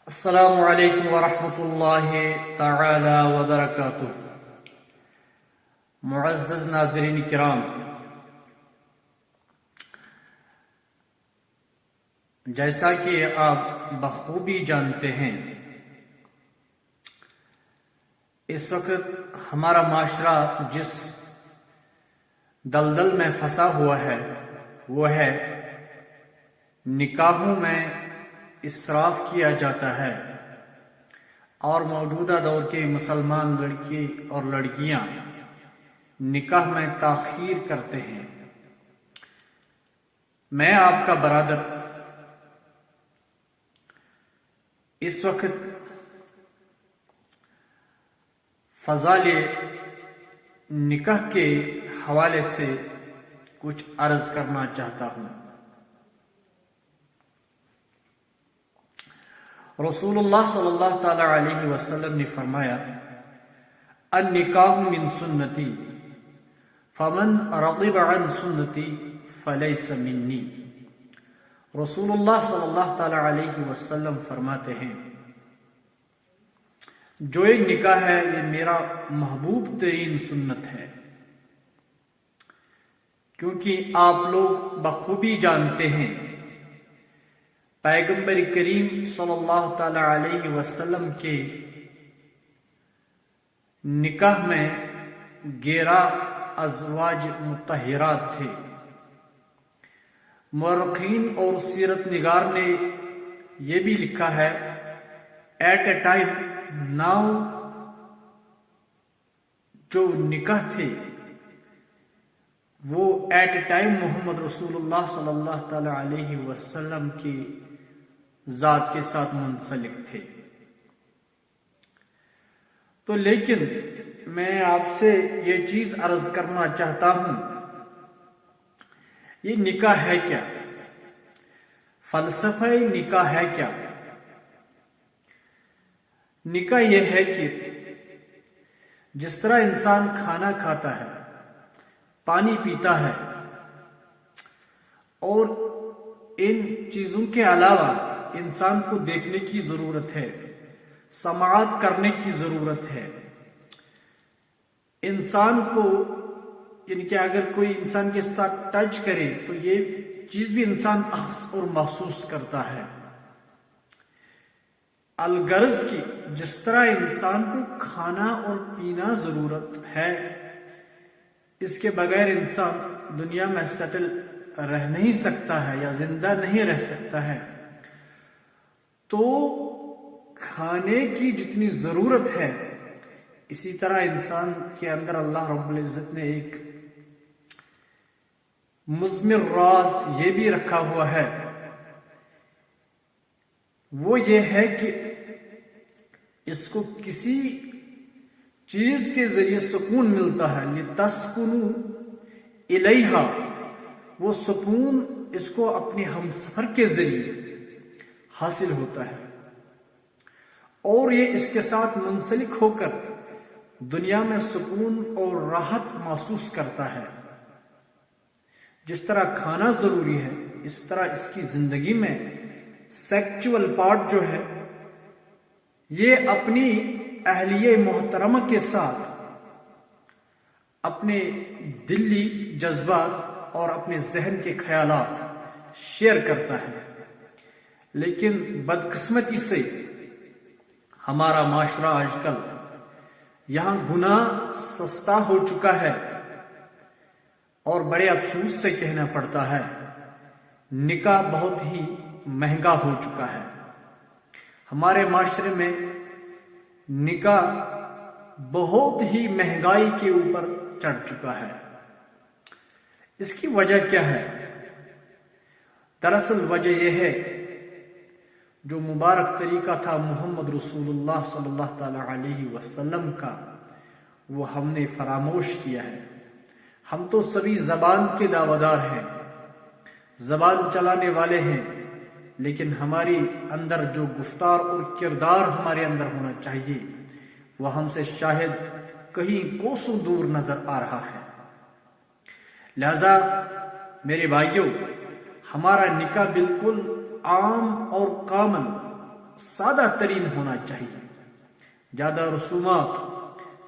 السلام علیکم ورحمۃ اللہ تعالی وبرکاتہ۔ معزز ناظرین کرام، جیسا کہ آپ بخوبی جانتے ہیں، اس وقت ہمارا معاشرہ جس دلدل میں پھنسا ہوا ہے وہ ہے نکاحوں میں اسراف کیا جاتا ہے، اور موجودہ دور کے مسلمان لڑکے اور لڑکیاں نکاح میں تاخیر کرتے ہیں۔ میں آپ کا برادر اس وقت فضائل نکاح کے حوالے سے کچھ عرض کرنا چاہتا ہوں۔ رسول اللہ صلی اللہ تعالی علیہ وسلم نے فرمایا، النکاح من سنتی فمن رغب عن سنتی فلیس منی۔ رسول اللہ صلی اللہ تعالی علیہ وسلم فرماتے ہیں، جو یہ نکاح ہے یہ میرا محبوب ترین سنت ہے، کیونکہ آپ لوگ بخوبی جانتے ہیں پیغمبر کریم صلی اللہ تعالی علیہ وسلم کے نکاح میں 11 ازواج مطہرات تھے۔ مورخین اور سیرت نگار نے یہ بھی لکھا ہے، ایٹ اے ٹائم 9 جو نکاح تھے وہ ایٹ اے ٹائم محمد رسول اللہ صلی اللہ تعالی علیہ وسلم کی ذات کے ساتھ منسلک تھے۔ تو لیکن میں آپ سے یہ چیز عرض کرنا چاہتا ہوں، یہ نکاح ہے کیا؟ فلسفہ نکاح ہے کیا؟ نکاح یہ ہے کہ جس طرح انسان کھانا کھاتا ہے، پانی پیتا ہے، اور ان چیزوں کے علاوہ انسان کو دیکھنے کی ضرورت ہے، سماعت کرنے کی ضرورت ہے، انسان کو یعنی کہ اگر کوئی انسان کے ساتھ ٹچ کرے تو یہ چیز بھی انسان احس اور محسوس کرتا ہے۔ الغرض کی جس طرح انسان کو کھانا اور پینا ضرورت ہے، اس کے بغیر انسان دنیا میں سیٹل رہ نہیں سکتا ہے یا زندہ نہیں رہ سکتا ہے، تو کھانے کی جتنی ضرورت ہے اسی طرح انسان کے اندر اللہ رب العزت نے ایک مضمر راز یہ بھی رکھا ہوا ہے، وہ یہ ہے کہ اس کو کسی چیز کے ذریعے سکون ملتا ہے، لِتَسْكُنُوا إِلَيْهَا، وہ سکون اس کو اپنے ہمسفر کے ذریعے حاصل ہوتا ہے، اور یہ اس کے ساتھ منسلک ہو کر دنیا میں سکون اور راحت محسوس کرتا ہے۔ جس طرح کھانا ضروری ہے، اس طرح اس کی زندگی میں سیکچول پارٹ جو ہے یہ اپنی اہلیہ محترمہ کے ساتھ اپنے دلی جذبات اور اپنے ذہن کے خیالات شیئر کرتا ہے۔ لیکن بدقسمتی سے ہمارا معاشرہ آج کل یہاں گناہ سستا ہو چکا ہے، اور بڑے افسوس سے کہنا پڑتا ہے نکاح بہت ہی مہنگا ہو چکا ہے۔ ہمارے معاشرے میں نکاح بہت ہی مہنگائی کے اوپر چڑھ چکا ہے۔ اس کی وجہ کیا ہے؟ دراصل وجہ یہ ہے، جو مبارک طریقہ تھا محمد رسول اللہ صلی اللہ تعالی علیہ وسلم کا، وہ ہم نے فراموش کیا ہے۔ ہم تو سبھی زبان کے دعویدار ہیں، زبان چلانے والے ہیں، لیکن ہماری اندر جو گفتار اور کردار ہمارے اندر ہونا چاہیے وہ ہم سے شاید کہیں کوسوں دور نظر آ رہا ہے۔ لہذا میرے بھائیوں، ہمارا نکاح بالکل عام اور کامن سادہ ترین ہونا چاہیے. زیادہ رسومات،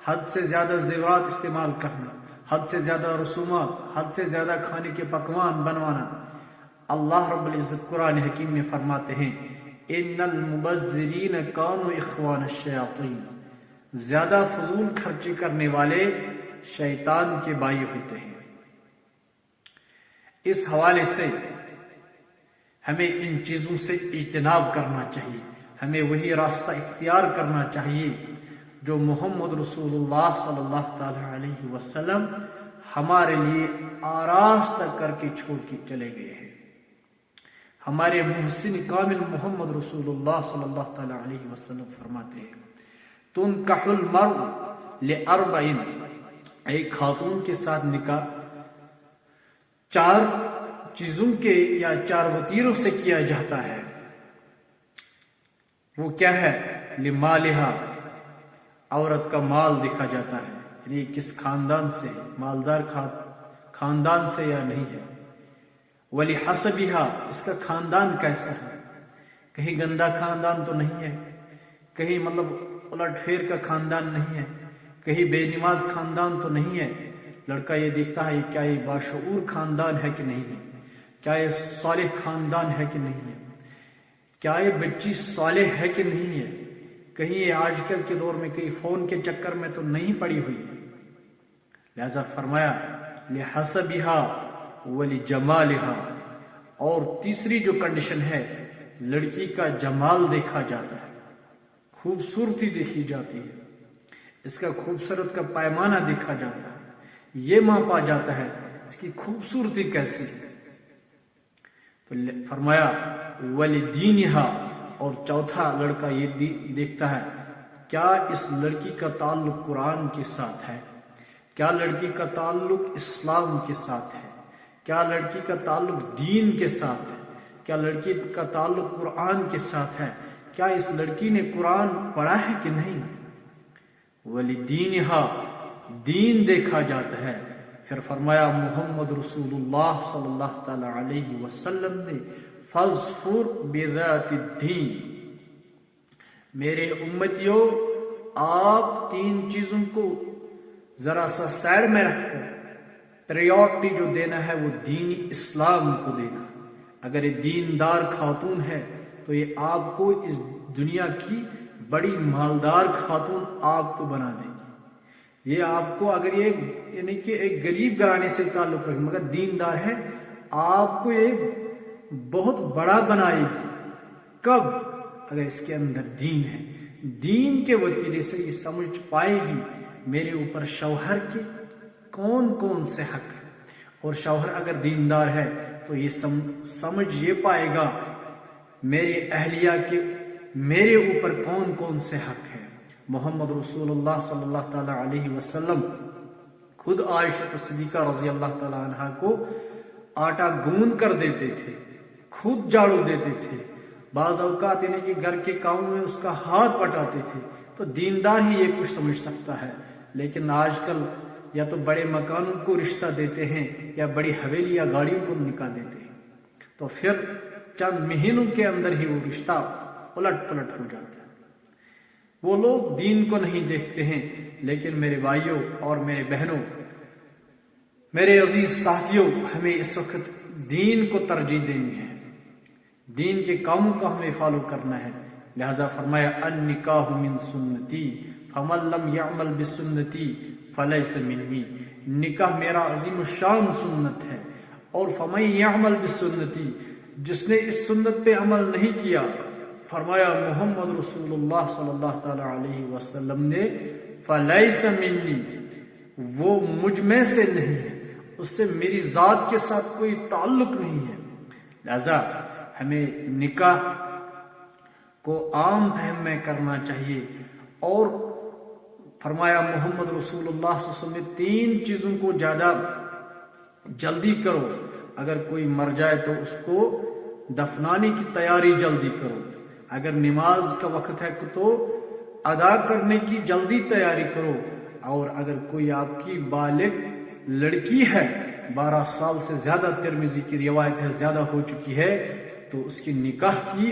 حد سے زیادہ زیورات استعمال کرنا، حد سے زیادہ رسومات، حد سے زیادہ کھانے کے پکوان بنوانا. اللہ رب العزت قرآن حکیم میں فرماتے ہیں ان المبذرین کانوا اخوان الشیاطین، زیادہ فضول خرچی کرنے والے شیطان کے بھائی ہوتے ہیں. اس حوالے سے ہمیں ان چیزوں سے اجتناب کرنا چاہیے. ہمیں وہی راستہ اختیار کرنا چاہیے جو محمد رسول اللہ صلی اللہ تعالی علیہ وسلم ہمارے لیے آراستہ کر کے چھوڑ کے چلے گئے ہیں. ہمارے محسن کامل محمد رسول اللہ صلی اللہ تعالی علیہ وسلم فرماتے ہیں تنکح المرء لاربع، ایک خاتون کے ساتھ نکاح 4 چیزوں کے یا 4 وتیروں سے کیا جاتا ہے. وہ کیا ہے؟ لمالہا، عورت کا مال دیکھا جاتا ہے، یعنی کس خاندان سے، مالدار خاندان سے یا نہیں ہے. ولحسبہا، اس کا خاندان کیسا ہے، کہیں گندا خاندان تو نہیں ہے، کہیں مطلب الٹ پھیر کا خاندان نہیں ہے، کہیں بے نماز خاندان تو نہیں ہے. لڑکا یہ دیکھتا ہے کیا یہ باشعور خاندان ہے کہ نہیں ہے، کیا یہ صالح خاندان ہے کہ نہیں ہے، کیا یہ بچی صالح ہے کہ نہیں ہے، کہیں یہ آج کل کے دور میں کہیں فون کے چکر میں تو نہیں پڑی ہوئی ہے. لہذا فرمایا لحسبہا ولجمالہا. اور تیسری جو کنڈیشن ہے، لڑکی کا جمال دیکھا جاتا ہے، خوبصورتی دیکھی جاتی ہے، اس کا خوبصورت کا پیمانہ دیکھا جاتا ہے، یہ ماپا جاتا ہے اس کی خوبصورتی کیسی ہے. تو فرمایا ولدینہا. اور چوتھا لڑکا یہ دیکھتا ہے کیا اس لڑکی کا تعلق قرآن کے ساتھ ہے، کیا لڑکی کا تعلق اسلام کے ساتھ ہے، کیا لڑکی کا تعلق دین کے ساتھ ہے، کیا لڑکی کا تعلق قرآن کے ساتھ ہے، کیا اس لڑکی نے قرآن پڑھا ہے کہ نہیں. ولدینہا، دین دیکھا جاتا ہے. پھر فرمایا محمد رسول اللہ صلی اللہ تعالی علیہ وسلم نے فاظفر بذات الدین. میرے امتیوں، آپ 3 چیزوں کو ذرا سا سائڈ میں رکھ کر پریورٹی جو دینا ہے وہ دین اسلام کو دینا. اگر یہ دیندار خاتون ہے تو یہ آپ کو اس دنیا کی بڑی مالدار خاتون آپ کو بنا دے گی. یہ آپ کو اگر یہ یعنی کہ ایک غریب گھرانے سے تعلق رکھے مگر دیندار ہے، آپ کو یہ بہت بڑا بنائے گی. کب؟ اگر اس کے اندر دین ہے. دین کے وسیلے سے یہ سمجھ پائے گی میرے اوپر شوہر کے کون کون سے حق ہے، اور شوہر اگر دیندار ہے تو یہ سمجھ یہ پائے گا میرے اہلیہ کے میرے اوپر کون کون سے حق ہے. محمد رسول اللہ صلی اللہ تعالی علیہ وسلم خود عائشہ صدیقہ رضی اللہ تعالی عنہا کو آٹا گوندھ کر دیتے تھے، خود جھاڑو دیتے تھے، بعض اوقات یعنی کہ گھر کے کاموں میں اس کا ہاتھ بٹاتے تھے. تو دیندار ہی یہ کچھ سمجھ سکتا ہے. لیکن آج کل یا تو بڑے مکانوں کو رشتہ دیتے ہیں یا بڑی حویلی یا گاڑیوں کو نکاح دیتے ہیں، تو پھر چند مہینوں کے اندر ہی وہ رشتہ الٹ پلٹ ہو جاتا ہے. وہ لوگ دین کو نہیں دیکھتے ہیں. لیکن میرے بھائیوں اور میرے بہنوں، میرے عزیز ساتھیوں، ہمیں اس وقت دین کو ترجیح دینی ہے، دین کے کاموں کا ہمیں فالو کرنا ہے. لہذا فرمایا النکاح من سنتی فمن لم يعمل بسنتی فلیس منی. نکاح میرا عظیم الشان سنت ہے، اور فمن يعمل بسنتی، جس نے اس سنت پہ عمل نہیں کیا، فرمایا محمد رسول اللہ صلی اللہ تعالی علیہ وسلم نے فلیس منی، وہ مجھ میں سے نہیں ہے، اس سے میری ذات کے ساتھ کوئی تعلق نہیں ہے. لہذا ہمیں نکاح کو عام فہم میں کرنا چاہیے. اور فرمایا محمد رسول اللہ صلی اللہ علیہ وسلم نے 3 چیزوں کو زیادہ جلدی کرو. اگر کوئی مر جائے تو اس کو دفنانے کی تیاری جلدی کرو. اگر نماز کا وقت ہے تو ادا کرنے کی جلدی تیاری کرو. اور اگر کوئی آپ کی بالغ لڑکی ہے، 12 سال سے زیادہ، ترمذی کی روایت ہے زیادہ ہو چکی ہے، تو اس کی نکاح کی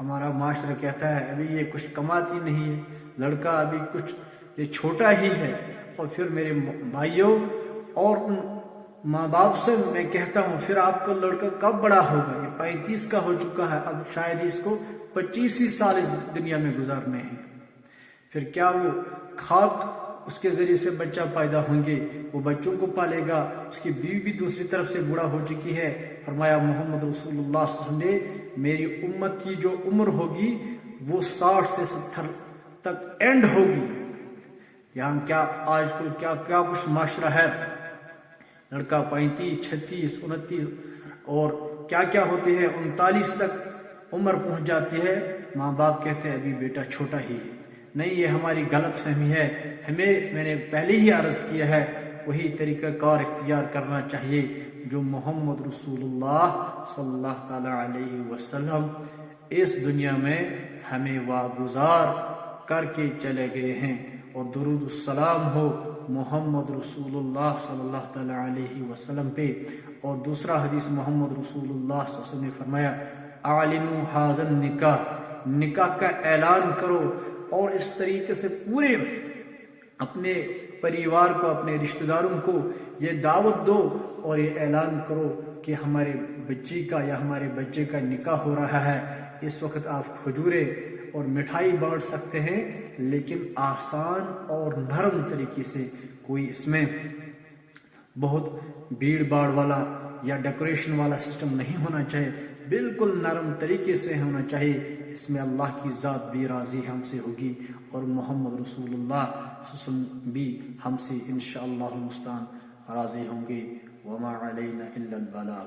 ہمارا معاشرہ کہتا ہے ابھی یہ کچھ کماتی نہیں ہے, لڑکا ابھی کچھ یہ چھوٹا ہی ہے. اور پھر میرے بھائیوں اور ان ماں باپ سے میں کہتا ہوں پھر آپ کا لڑکا کب بڑا ہوگا؟ یہ 35 کا ہو چکا ہے, اب شاید اس کو 25 ہی سال اس دنیا میں گزارنے ہیں. پھر کیا وہ کھاد اس کے ذریعے سے بچہ پیدا ہوں گے, وہ بچوں کو پالے گا, اس کی بیوی بھی دوسری طرف سے بوڑھا ہو چکی ہے. فرمایا محمد رسول اللہ صلی اللہ علیہ وسلم نے میری امت کی جو عمر ہوگی وہ 60 سے 70 تک اینڈ ہوگی. یہاں کیا آج کل کیا کچھ معاشرہ ہے, لڑکا 35 36 29 اور کیا ہوتے ہیں 39 تک عمر پہنچ جاتی ہے. ماں باپ کہتے ہیں ابھی بیٹا چھوٹا ہی ہے. نہیں, یہ ہماری غلط فہمی ہے. میں نے پہلے ہی عرض کیا ہے وہی طریقہ کار اختیار کرنا چاہیے جو محمد رسول اللہ صلی اللہ تعالی علیہ وسلم اس دنیا میں ہمیں واگزار کر کے چلے گئے ہیں. اور درود السلام ہو محمد رسول اللہ صلی اللہ تعالی علیہ وسلم پہ. اور دوسرا حدیث محمد رسول اللہ صلی اللہ علیہ وسلم نے فرمایا اعلنوا ھذا النکاح, نکاح کا اعلان کرو اور اس طریقے سے پورے اپنے پریوار کو, اپنے رشتہ داروں کو یہ دعوت دو اور یہ اعلان کرو کہ ہمارے بچی کا یا ہمارے بچے کا نکاح ہو رہا ہے. اس وقت آپ کھجورے اور مٹھائی بانٹ سکتے ہیں, لیکن آسان اور نرم طریقے سے, کوئی اس میں بہت بھیڑ باڑ والا یا ڈیکوریشن والا سسٹم نہیں ہونا چاہیے, بالکل نرم طریقے سے ہونا چاہیے. اس میں اللہ کی ذات بھی راضی ہم سے ہوگی اور محمد رسول اللہ صلی اللہ علیہ وسلم بھی ہم سے انشاءاللہ المستعان راضی ہوں گے. وما علینا الا البلاغ.